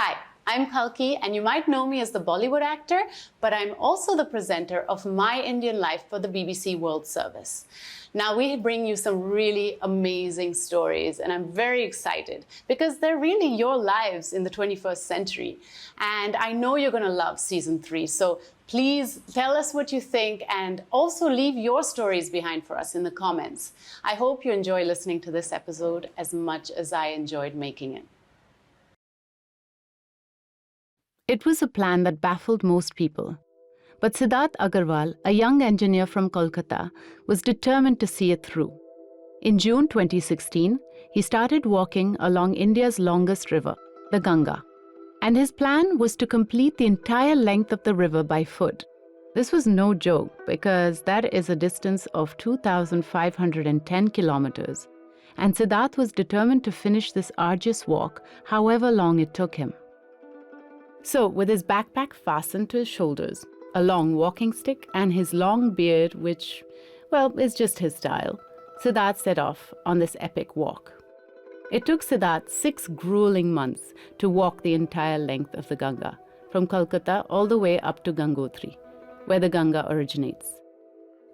Hi, I'm Kalki, and you might know me as the Bollywood actor, but I'm also the presenter of My Indian Life for the BBC World Service. Now, we bring you some really amazing stories, and I'm very excited because they're really your lives in the 21st century. And I know you're going to love season 3, so please tell us what you think and also leave your stories behind for us in the comments. I hope you enjoy listening to this episode as much as I enjoyed making it. It was a plan that baffled most people. But Siddharth Agarwal, a young engineer from Kolkata, was determined to see it through. In June 2016, he started walking along India's longest river, the Ganga. And his plan was to complete the entire length of the river by foot. This was no joke because that is a distance of 2,510 kilometers. And Siddharth was determined to finish this arduous walk, however long it took him. So, with his backpack fastened to his shoulders, a long walking stick, and his long beard, which, well, is just his style, Siddharth set off on this epic walk. It took Siddharth 6 grueling months to walk the entire length of the Ganga, from Kolkata all the way up to Gangotri, where the Ganga originates.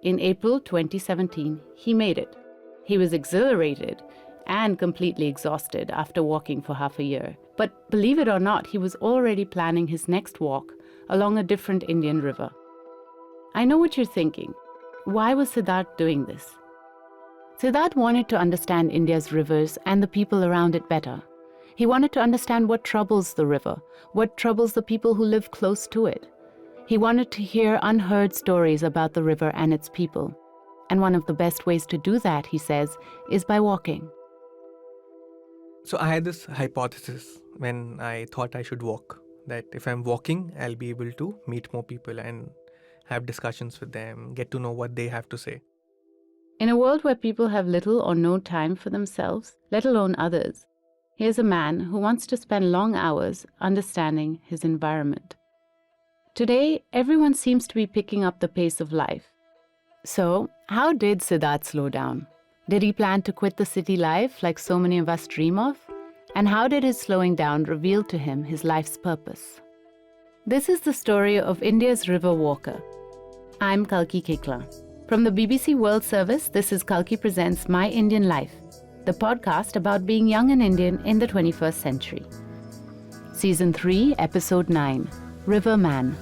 In April 2017, he made it. He was exhilarated and completely exhausted after walking for half a year. But believe it or not, he was already planning his next walk along a different Indian river. I know what you're thinking. Why was Siddharth doing this? Siddharth wanted to understand India's rivers and the people around it better. He wanted to understand what troubles the river, what troubles the people who live close to it. He wanted to hear unheard stories about the river and its people. And one of the best ways to do that, he says, is by walking. So I had this hypothesis when I thought I should walk, that if I'm walking, I'll be able to meet more people and have discussions with them, get to know what they have to say. In a world where people have little or no time for themselves, let alone others, here's a man who wants to spend long hours understanding his environment. Today, everyone seems to be picking up the pace of life. So, how did Siddharth slow down? Did he plan to quit the city life like so many of us dream of? And how did his slowing down reveal to him his life's purpose? This is the story of India's river walker. I'm Kalki Kekla. From the BBC World Service, this is Kalki Presents My Indian Life, the podcast about being young and Indian in the 21st century. Season 3, Episode 9, River Man.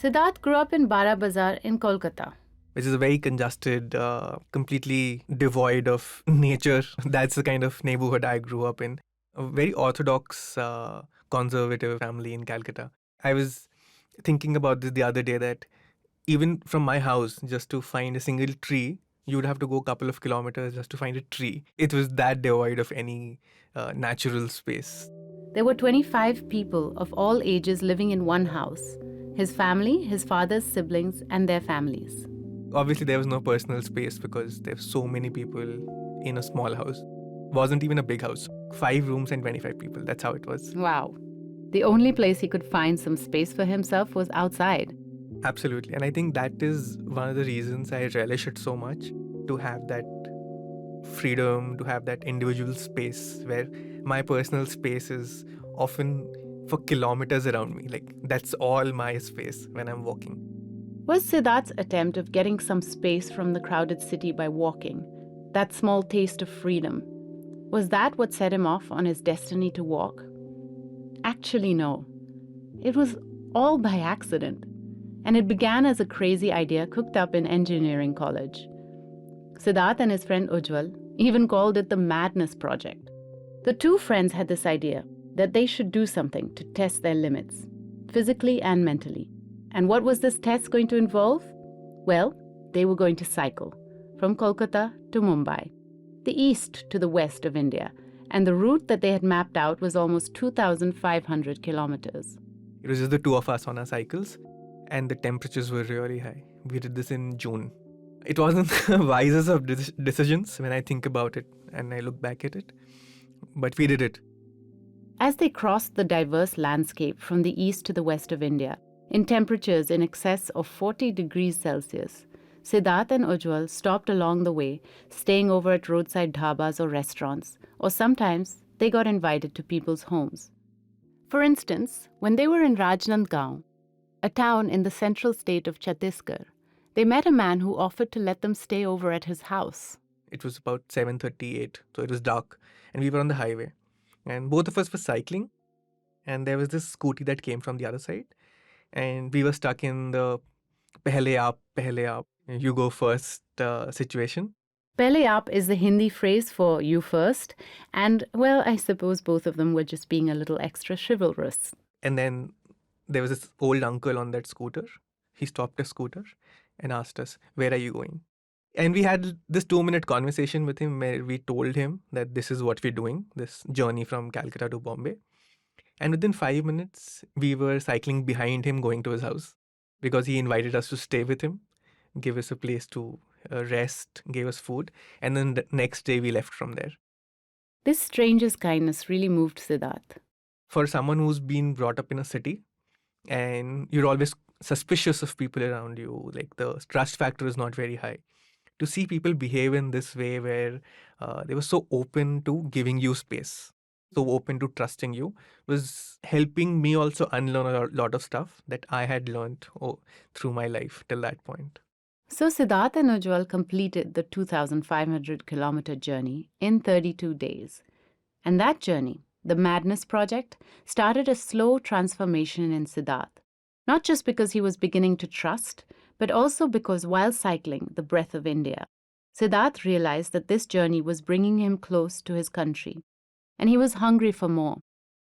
Siddharth grew up in Bara Bazar in Kolkata, which is a very congested, completely devoid of nature. That's the kind of neighborhood I grew up in. A very orthodox, conservative family in Calcutta. I was thinking about this the other day that even from my house, just to find a single tree, you would have to go a couple of kilometers just to find a tree. It was that devoid of any natural space. There were 25 people of all ages living in one house. His family, his father's siblings, and their families. Obviously, there was no personal space because there were so many people in a small house. Wasn't even a big house. 5 rooms and 25 people. That's how it was. Wow. The only place he could find some space for himself was outside. Absolutely. And I think that is one of the reasons I relish it so much, to have that freedom, to have that individual space where my personal space is often for kilometers around me. Like, that's all my space when I'm walking. Was Siddharth's attempt of getting some space from the crowded city by walking, that small taste of freedom, was that what set him off on his destiny to walk? Actually, no. It was all by accident. And it began as a crazy idea cooked up in engineering college. Siddharth and his friend Ujjwal even called it the Madness Project. The two friends had this idea that they should do something to test their limits, physically and mentally. And what was this test going to involve? Well, they were going to cycle from Kolkata to Mumbai, the east to the west of India, and the route that they had mapped out was almost 2,500 kilometers. It was just the two of us on our cycles, and the temperatures were really high. We did this in June. It wasn't the wisest of decisions when I think about it and I look back at it, but we did it. As they crossed the diverse landscape from the east to the west of India, in temperatures in excess of 40 degrees Celsius, Siddharth and Ujjwal stopped along the way, staying over at roadside dhabas or restaurants, or sometimes they got invited to people's homes. For instance, when they were in Rajnandgaon, a town in the central state of Chhattisgarh, they met a man who offered to let them stay over at his house. It was about 7:38, so it was dark, and we were on the highway. And both of us were cycling, and there was this scooty that came from the other side, and we were stuck in the pehle aap, you go first situation. Pehle aap is the Hindi phrase for you first, and well, I suppose both of them were just being a little extra chivalrous. And then there was this old uncle on that scooter. He stopped his scooter and asked us, "Where are you going?" And we had this 2-minute conversation with him where we told him that this is what we're doing, this journey from Calcutta to Bombay. And within 5 minutes, we were cycling behind him going to his house because he invited us to stay with him, give us a place to rest, gave us food. And then the next day we left from there. This stranger's kindness really moved Siddharth. For someone who's been brought up in a city and you're always suspicious of people around you, like the trust factor is not very high. To see people behave in this way where they were so open to giving you space, so open to trusting you, was helping me also unlearn a lot of stuff that I had learned through my life till that point. So Siddharth and Ujjwal completed the 2,500-kilometer journey in 32 days. And that journey, the Madness Project, started a slow transformation in Siddharth, not just because he was beginning to trust, but also because while cycling the breadth of India, Siddharth realized that this journey was bringing him close to his country, and he was hungry for more.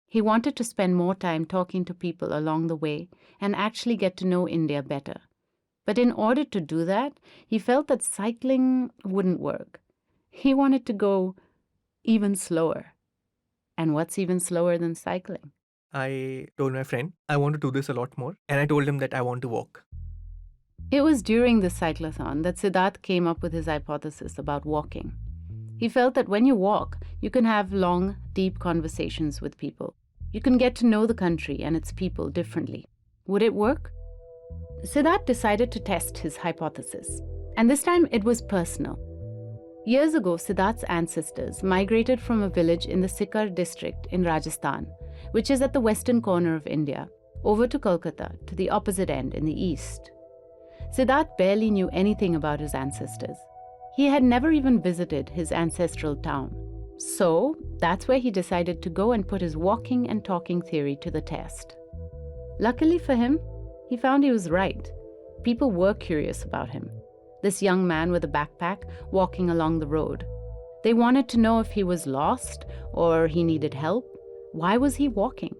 He wanted to spend more time talking to people along the way and actually get to know India better. But in order to do that, he felt that cycling wouldn't work. He wanted to go even slower. And what's even slower than cycling? I told my friend, I want to do this a lot more. And I told him that I want to walk. It was during this cyclathon that Siddharth came up with his hypothesis about walking. He felt that when you walk, you can have long, deep conversations with people. You can get to know the country and its people differently. Would it work? Siddharth decided to test his hypothesis, and this time it was personal. Years ago, Siddharth's ancestors migrated from a village in the Sikar district in Rajasthan, which is at the western corner of India, over to Kolkata, to the opposite end in the east. Siddharth barely knew anything about his ancestors. He had never even visited his ancestral town. So, that's where he decided to go and put his walking and talking theory to the test. Luckily for him, he found he was right. People were curious about him. This young man with a backpack walking along the road. They wanted to know if he was lost or he needed help. Why was he walking?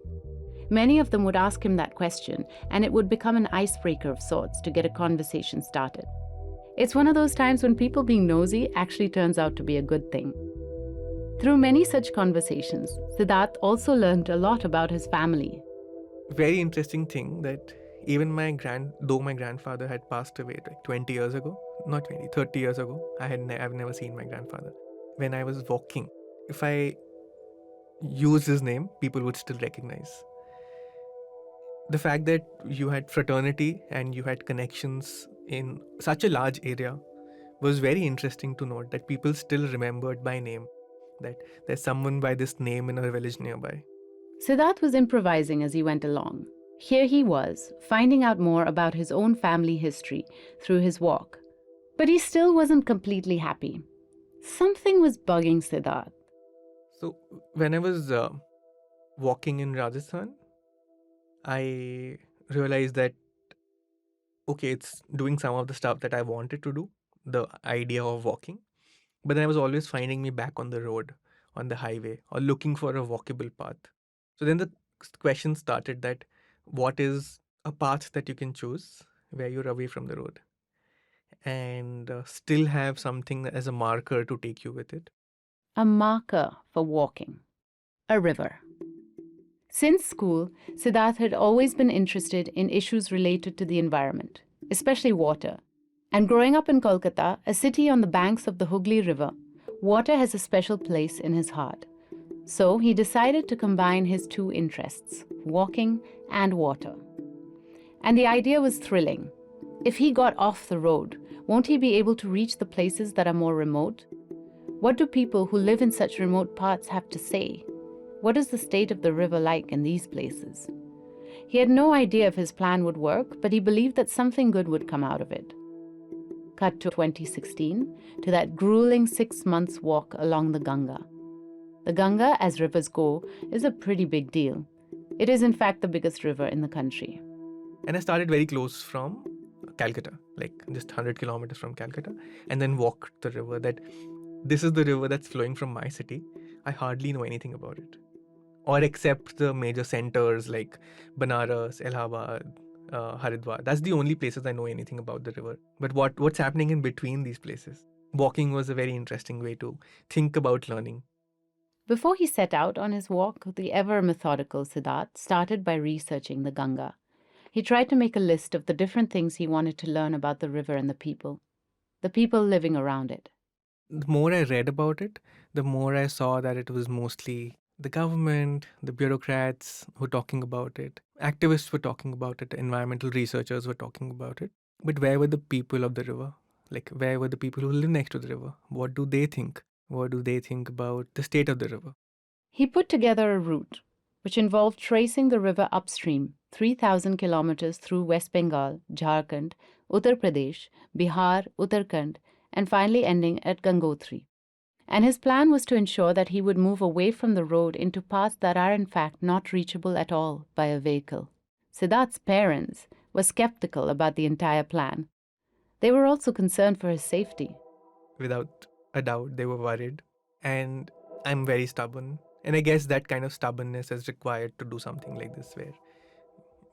Many of them would ask him that question, and it would become an icebreaker of sorts to get a conversation started. It's one of those times when people being nosy actually turns out to be a good thing. Through many such conversations, Siddharth also learned a lot about his family. Very interesting thing that even though my grandfather had passed away like 20 years ago, not 20, 30 years ago, I've never seen my grandfather. When I was walking, if I use his name, people would still recognize. The fact that you had fraternity and you had connections in such a large area was very interesting to note, that people still remembered by name, that there's someone by this name in a village nearby. Siddharth was improvising as he went along. Here he was, finding out more about his own family history through his walk. But he still wasn't completely happy. Something was bugging Siddharth. So when I was walking in Rajasthan, I realized that, okay, it's doing some of the stuff that I wanted to do, the idea of walking. But then I was always finding me back on the road, on the highway, or looking for a walkable path. So then the question started that, what is a path that you can choose where you're away from the road and still have something as a marker to take you with it? A marker for walking. A river. Since school, Siddharth had always been interested in issues related to the environment, especially water. And growing up in Kolkata, a city on the banks of the Hooghly River, water has a special place in his heart. So he decided to combine his two interests, walking and water. And the idea was thrilling. If he got off the road, won't he be able to reach the places that are more remote? What do people who live in such remote parts have to say? What is the state of the river like in these places? He had no idea if his plan would work, but he believed that something good would come out of it. Cut to 2016, to that grueling 6 months walk along the Ganga. The Ganga, as rivers go, is a pretty big deal. It is in fact the biggest river in the country. And I started very close from Calcutta, like just 100 kilometers from Calcutta, and then walked the river. That this is the river that's flowing from my city. I hardly know anything about it, or except the major centers like Banaras, Allahabad, Haridwar. That's the only places I know anything about the river. But what's happening in between these places? Walking was a very interesting way to think about learning. Before he set out on his walk, the ever methodical Siddharth started by researching the Ganga. He tried to make a list of the different things he wanted to learn about the river and the people living around it. The more I read about it, the more I saw that it was mostly the government, the bureaucrats who were talking about it, activists were talking about it, environmental researchers were talking about it. But where were the people of the river? Like, where were the people who live next to the river? What do they think? What do they think about the state of the river? He put together a route which involved tracing the river upstream 3,000 kilometers through West Bengal, Jharkhand, Uttar Pradesh, Bihar, Uttarakhand, and finally ending at Gangotri. And his plan was to ensure that he would move away from the road into paths that are in fact not reachable at all by a vehicle. Siddharth's parents were skeptical about the entire plan. They were also concerned for his safety. Without a doubt, they were worried. And I'm very stubborn. And I guess that kind of stubbornness is required to do something like this, where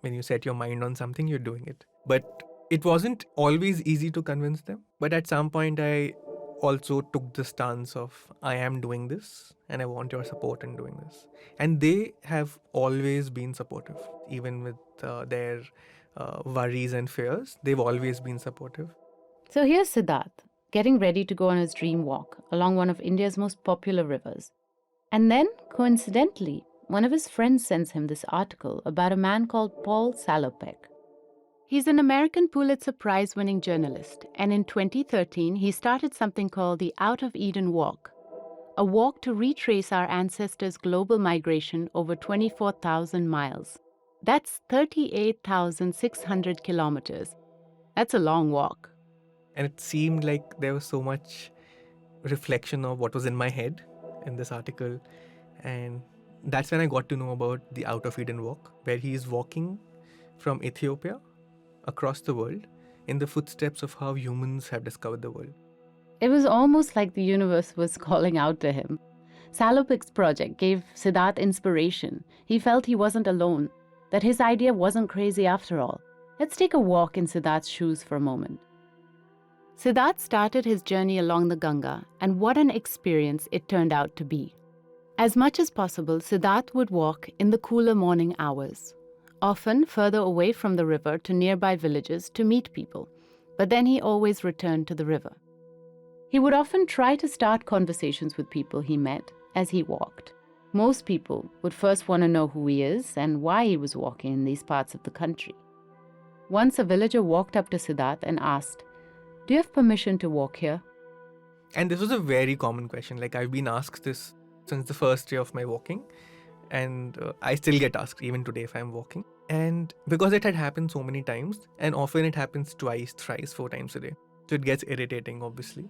when you set your mind on something, you're doing it. But it wasn't always easy to convince them. But at some point, I also took the stance of, I am doing this and I want your support in doing this. And they have always been supportive, even with their worries and fears. They've always been supportive. So here's Siddharth, getting ready to go on his dream walk along one of India's most popular rivers. And then, coincidentally, one of his friends sends him this article about a man called Paul Salopek. He's an American Pulitzer Prize-winning journalist, and in 2013 he started something called the Out of Eden Walk, a walk to retrace our ancestors' global migration over 24,000 miles. That's 38,600 kilometers. That's a long walk. And it seemed like there was so much reflection of what was in my head in this article. And that's when I got to know about the Out of Eden Walk, where he is walking from Ethiopia across the world in the footsteps of how humans have discovered the world. It was almost like the universe was calling out to him. Salopek's project gave Siddharth inspiration. He felt he wasn't alone, that his idea wasn't crazy after all. Let's take a walk in Siddharth's shoes for a moment. Siddharth started his journey along the Ganga, and what an experience it turned out to be. As much as possible, Siddharth would walk in the cooler morning hours, often further away from the river to nearby villages to meet people, but then he always returned to the river. He would often try to start conversations with people he met as he walked. Most people would first want to know who he is and why he was walking in these parts of the country. Once a villager walked up to Siddharth and asked, "Do you have permission to walk here?" And this was a very common question. Like, I've been asked this since the first day of my walking, and I still get asked even today if I'm walking. And because it had happened so many times, and often it happens twice, thrice, 4 times a day, so it gets irritating, obviously.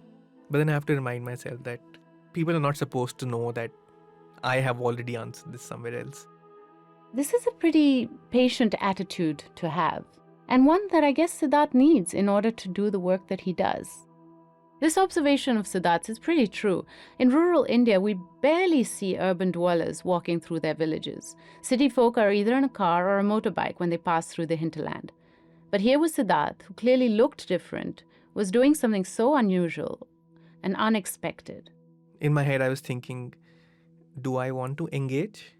But then I have to remind myself that people are not supposed to know that I have already answered this somewhere else. This is a pretty patient attitude to have, and one that I guess Siddharth needs in order to do the work that he does. This observation of Siddharth's is pretty true. In rural India, we barely see urban dwellers walking through their villages. City folk are either in a car or a motorbike when they pass through the hinterland. But here was Siddharth, who clearly looked different, was doing something so unusual and unexpected. In my head, I was thinking, do I want to engage,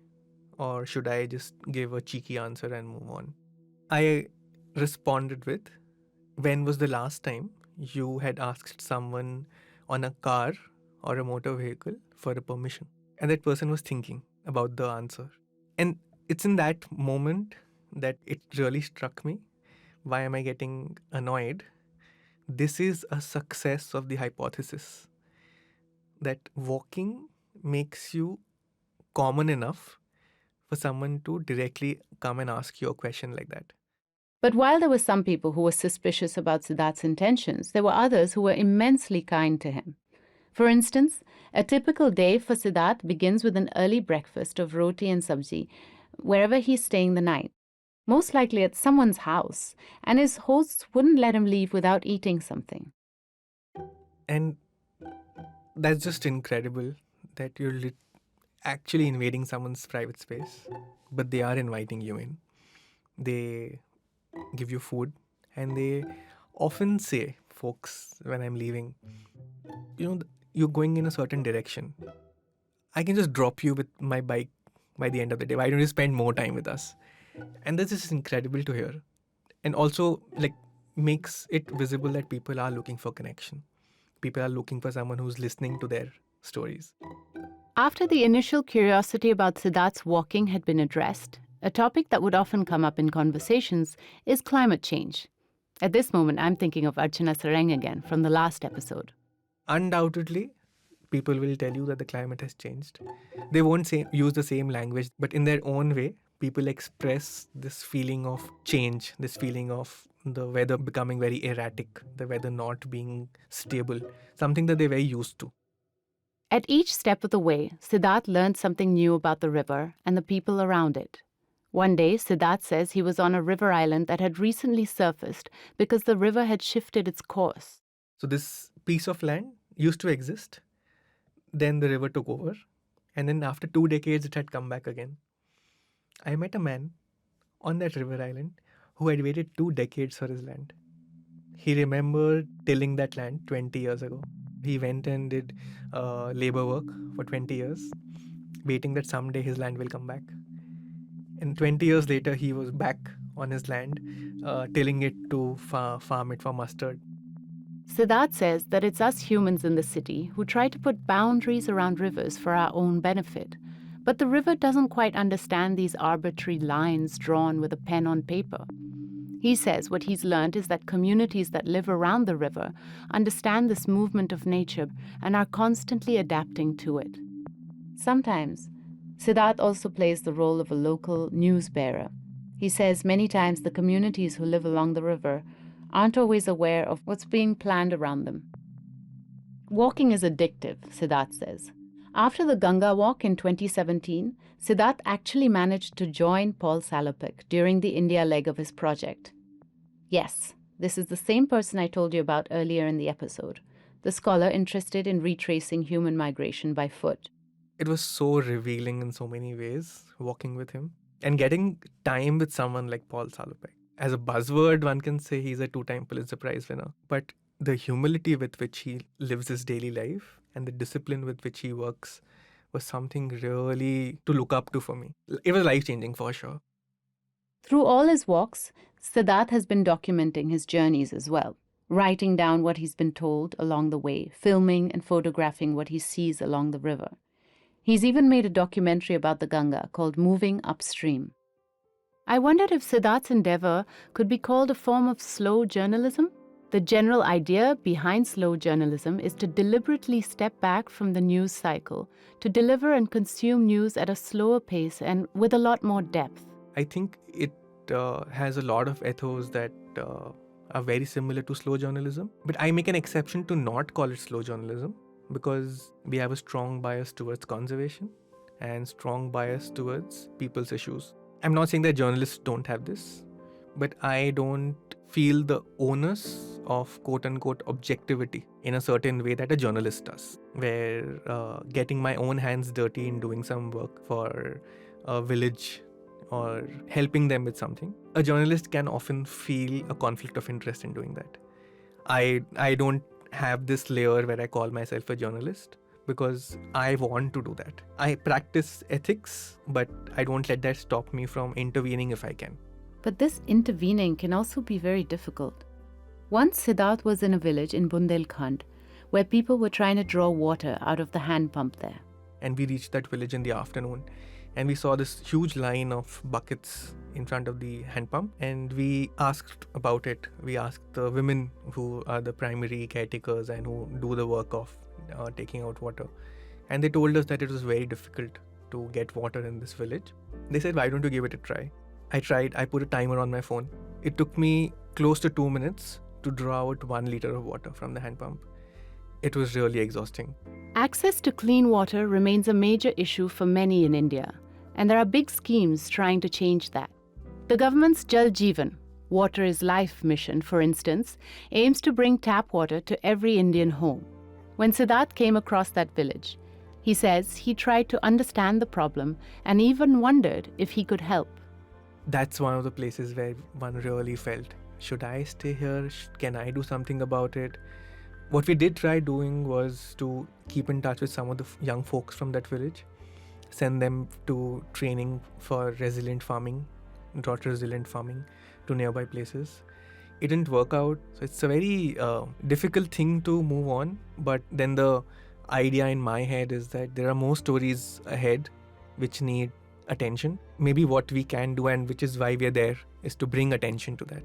or should I just give a cheeky answer and move on? I responded with, when was the last time you had asked someone on a car or a motor vehicle for a permission? And that person was thinking about the answer. And it's in that moment that it really struck me. Why am I getting annoyed? This is a success of the hypothesis that walking makes you common enough for someone to directly come and ask you a question like that. But while there were some people who were suspicious about Siddharth's intentions, there were others who were immensely kind to him. For instance, a typical day for Siddharth begins with an early breakfast of roti and sabji, wherever he's staying the night, most likely at someone's house, and his hosts wouldn't let him leave without eating something. And that's just incredible that you're actually invading someone's private space, but they are inviting you in. They give you food, and they often say, folks, when I'm leaving, you're going in a certain direction. I can just drop you with my bike by the end of the day. Why don't you spend more time with us? And this is incredible to hear. And also, makes it visible that people are looking for connection. People are looking for someone who's listening to their stories. After the initial curiosity about Siddharth's walking had been addressed, a topic that would often come up in conversations is climate change. At this moment, I'm thinking of Archana Sareng again from the last episode. Undoubtedly, people will tell you that the climate has changed. They won't use the same language, but in their own way, people express this feeling of change, this feeling of the weather becoming very erratic, the weather not being stable, something that they're very used to. At each step of the way, Siddharth learned something new about the river and the people around it. One day, Siddharth says he was on a river island that had recently surfaced because the river had shifted its course. So this piece of land used to exist, then the river took over, and then after 2 decades it had come back again. I met a man on that river island who had waited 2 decades for his land. He remembered tilling that land 20 years ago. He went and did labor work for 20 years, waiting that someday his land will come back. And 20 years later, he was back on his land, tilling it to farm it for mustard. Siddharth says that it's us humans in the city who try to put boundaries around rivers for our own benefit. But the river doesn't quite understand these arbitrary lines drawn with a pen on paper. He says what he's learned is that communities that live around the river understand this movement of nature and are constantly adapting to it. Sometimes, Siddharth also plays the role of a local news bearer. He says many times the communities who live along the river aren't always aware of what's being planned around them. Walking is addictive, Siddharth says. After the Ganga walk in 2017, Siddharth actually managed to join Paul Salopek during the India leg of his project. Yes, this is the same person I told you about earlier in the episode, the scholar interested in retracing human migration by foot. It was so revealing in so many ways, walking with him and getting time with someone like Paul Salopek. As a buzzword, one can say he's a 2-time Pulitzer Prize winner. But the humility with which he lives his daily life and the discipline with which he works was something really to look up to for me. It was life-changing for sure. Through all his walks, Siddharth has been documenting his journeys as well, writing down what he's been told along the way, filming and photographing what he sees along the river. He's even made a documentary about the Ganga called Moving Upstream. I wondered if Siddharth's endeavor could be called a form of slow journalism. The general idea behind slow journalism is to deliberately step back from the news cycle, to deliver and consume news at a slower pace and with a lot more depth. I think it has a lot of ethos that are very similar to slow journalism. But I make an exception to not call it slow journalism because we have a strong bias towards conservation and strong bias towards people's issues. I'm not saying that journalists don't have this, but I don't feel the onus of quote-unquote objectivity in a certain way that a journalist does, where getting my own hands dirty in doing some work for a village or helping them with something, a journalist can often feel a conflict of interest in doing that. I don't have this layer where I call myself a journalist because I want to do that. I practice ethics, but I don't let that stop me from intervening if I can. But this intervening can also be very difficult. Once Siddharth was in a village in Bundelkhand where people were trying to draw water out of the hand pump there. And we reached that village in the afternoon, and we saw this huge line of buckets in front of the hand pump, and we asked about it. We asked the women who are the primary caretakers and who do the work of taking out water, and they told us that it was very difficult to get water in this village. They said, why don't you give it a try? I tried. I put a timer on my phone. It took me close to 2 minutes to draw out 1 liter of water from the hand pump. It was really exhausting. Access to clean water remains a major issue for many in India, and there are big schemes trying to change that. The government's Jal Jeevan, Water is Life mission, for instance, aims to bring tap water to every Indian home. When Siddharth came across that village, he says he tried to understand the problem and even wondered if he could help. That's one of the places where one really felt, should I stay here? Can I do something about it? What we did try doing was to keep in touch with some of the young folks from that village, send them to training for resilient farming, drought resilient farming to nearby places. It didn't work out. So it's a very difficult thing to move on. But then the idea in my head is that there are more stories ahead which need attention. Maybe what we can do, and which is why we're there, is to bring attention to that.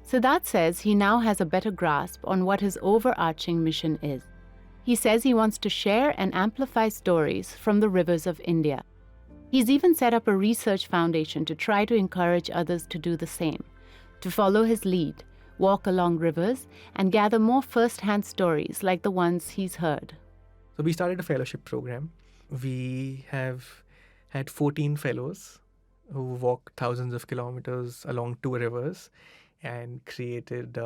Siddharth says he now has a better grasp on what his overarching mission is. He says he wants to share and amplify stories from the rivers of India. He's even set up a research foundation to try to encourage others to do the same, to follow his lead, walk along rivers, and gather more first-hand stories like the ones he's heard. So we started a fellowship program. We have had 14 fellows who walked thousands of kilometers along 2 rivers and created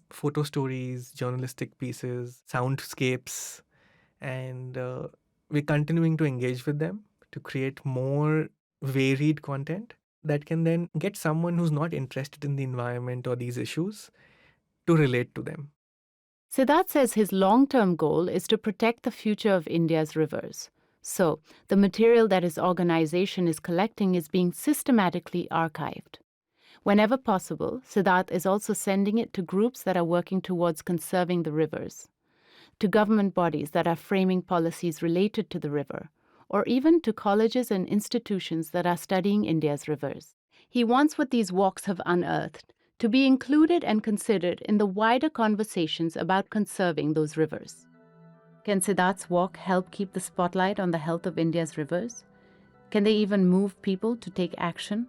photo stories, journalistic pieces, soundscapes, and we're continuing to engage with them to create more varied content that can then get someone who's not interested in the environment or these issues to relate to them. Siddharth says his long-term goal is to protect the future of India's rivers. So, the material that his organization is collecting is being systematically archived. Whenever possible, Siddharth is also sending it to groups that are working towards conserving the rivers, to government bodies that are framing policies related to the river, or even to colleges and institutions that are studying India's rivers. He wants what these walks have unearthed to be included and considered in the wider conversations about conserving those rivers. Can Siddharth's walk help keep the spotlight on the health of India's rivers? Can they even move people to take action?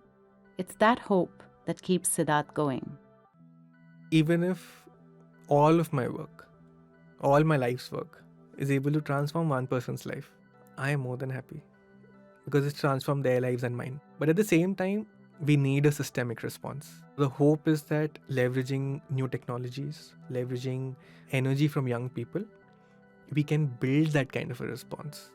It's that hope that keeps Siddharth going. Even if all of my work, all my life's work, is able to transform one person's life, I am more than happy, because it's transformed their lives and mine. But at the same time, we need a systemic response. The hope is that leveraging new technologies, leveraging energy from young people, we can build that kind of a response.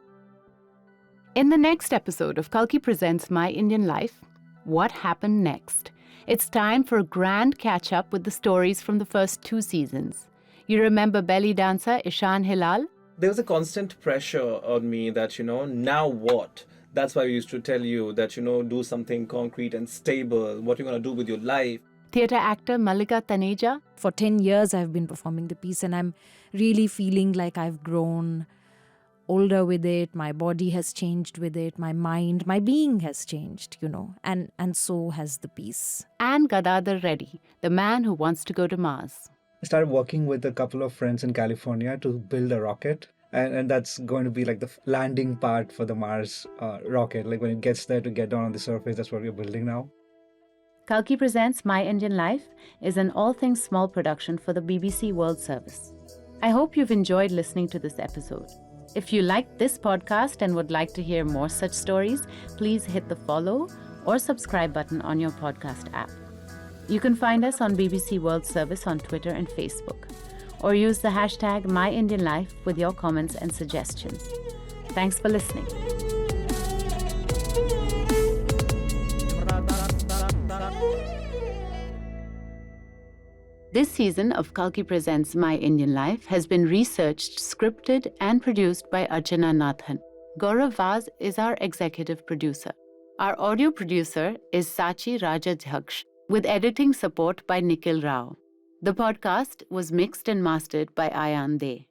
In the next episode of Kalki Presents My Indian Life, what happened next? It's time for a grand catch-up with the stories from the first 2 seasons. You remember belly dancer Ishan Hilal? There was a constant pressure on me that, now what? That's why we used to tell you that, do something concrete and stable, what you're going to do with your life. Theatre actor Mallika Taneja? For 10 years, I've been performing the piece and I'm really feeling like I've grown older with it. My body has changed with it. My mind, my being has changed, and so has the piece. And Gadadhar Reddy, the man who wants to go to Mars. I started working with a couple of friends in California to build a rocket. And that's going to be like the landing part for the Mars rocket. Like when it gets there to get down on the surface, that's what we're building now. Kalki Presents My Indian Life is an all things small production for the BBC World Service. I hope you've enjoyed listening to this episode. If you liked this podcast and would like to hear more such stories, please hit the follow or subscribe button on your podcast app. You can find us on BBC World Service on Twitter and Facebook, or use the hashtag MyIndianLife with your comments and suggestions. Thanks for listening. This season of Kalki Presents My Indian Life has been researched, scripted, and produced by Archana Nathan. Gaurav Vaz is our executive producer. Our audio producer is Sachi Rajadhyaksh, with editing support by Nikhil Rao. The podcast was mixed and mastered by Ayan De.